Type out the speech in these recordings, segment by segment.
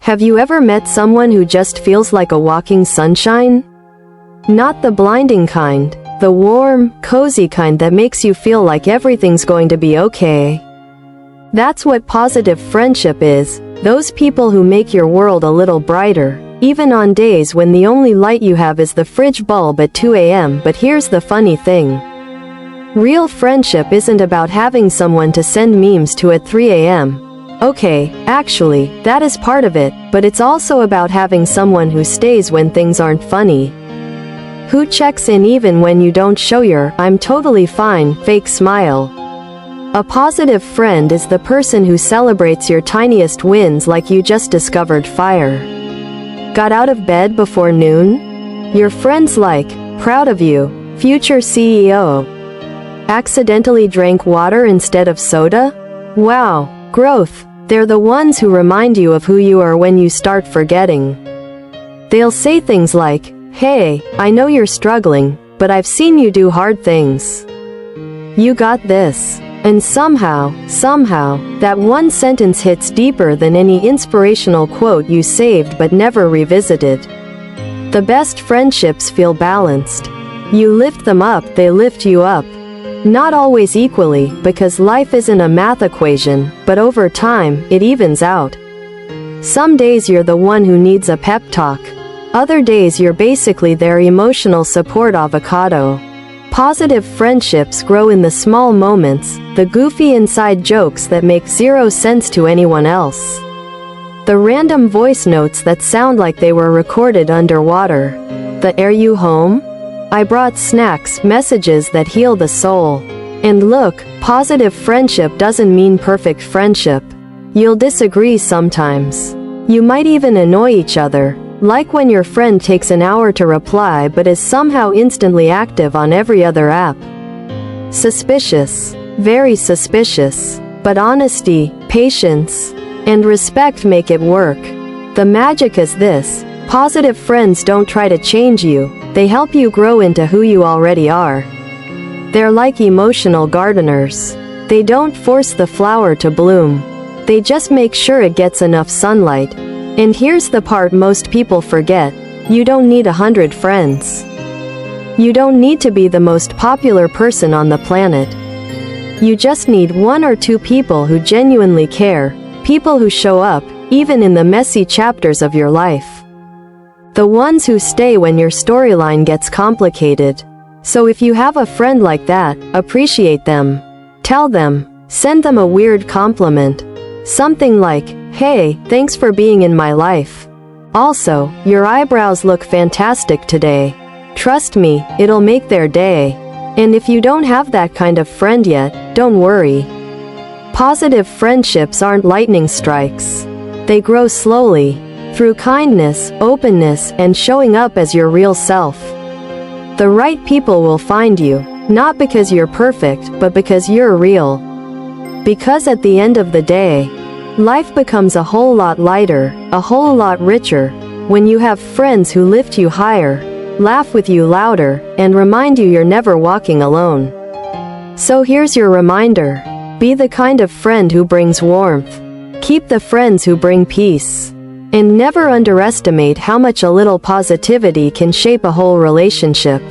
Have you ever met someone who just feels like a walking sunshine? Not the blinding kind, the warm, cozy kind that makes you feel like everything's going to be okay. That's what positive friendship is, those people who make your world a little brighter, even on days when the only light you have is the fridge bulb at 2 a.m. But here's the funny thing. Real friendship isn't about having someone to send memes to at 3 a.m. Okay, actually, that is part of it, but it's also about having someone who stays when things aren't funny. Who checks in even when you don't show your "I'm totally fine" fake smile. A positive friend is the person who celebrates your tiniest wins, like you just discovered fire. Got out of bed before noon? Your friend's like, proud of you, future CEO. Accidentally drank water instead of soda? Wow, growth. They're the ones who remind you of who you are when you start forgetting. They'll say things like, "Hey, I know you're struggling, but I've seen you do hard things. You got this." And somehow, that one sentence hits deeper than any inspirational quote you saved but never revisited. The best friendships feel balanced. You lift them up, they lift you up. Not always equally, because life isn't a math equation, but over time, it evens out. Some days you're the one who needs a pep talk. Other days you're basically their emotional support avocado. Positive friendships grow in the small moments, the goofy inside jokes that make zero sense to anyone else. The random voice notes that sound like they were recorded underwater. The "Are you home? I brought snacks" messages that heal the soul. And look, positive friendship doesn't mean perfect friendship. You'll disagree sometimes. You might even annoy each other, like when your friend takes an hour to reply but is somehow instantly active on every other app. Suspicious. Very suspicious. But honesty, patience, and respect make it work. The magic is this: positive friends don't try to change you, they help you grow into who you already are. They're like emotional gardeners. They don't force the flower to bloom. They just make sure it gets enough sunlight. And here's the part most people forget: you don't need 100 friends. You don't need to be the most popular person on the planet. You just need 1 or 2 people who genuinely care, people who show up, even in the messy chapters of your life. The ones who stay when your storyline gets complicated. So if you have a friend like that, appreciate them. Tell them. Send them a weird compliment. Something like, "Hey, thanks for being in my life. Also, your eyebrows look fantastic today. Trust me, it'll make their day." And if you don't have that kind of friend yet, don't worry. Positive friendships aren't lightning strikes. They grow slowly, through kindness, openness, and showing up as your real self. The right people will find you, not because you're perfect, but because you're real. Because at the end of the day, life becomes a whole lot lighter, a whole lot richer, when you have friends who lift you higher, laugh with you louder, and remind you you're never walking alone. So here's your reminder. Be the kind of friend who brings warmth. Keep the friends who bring peace. And never underestimate how much a little positivity can shape a whole relationship.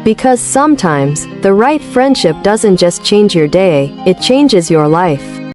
Because sometimes, the right friendship doesn't just change your day, it changes your life.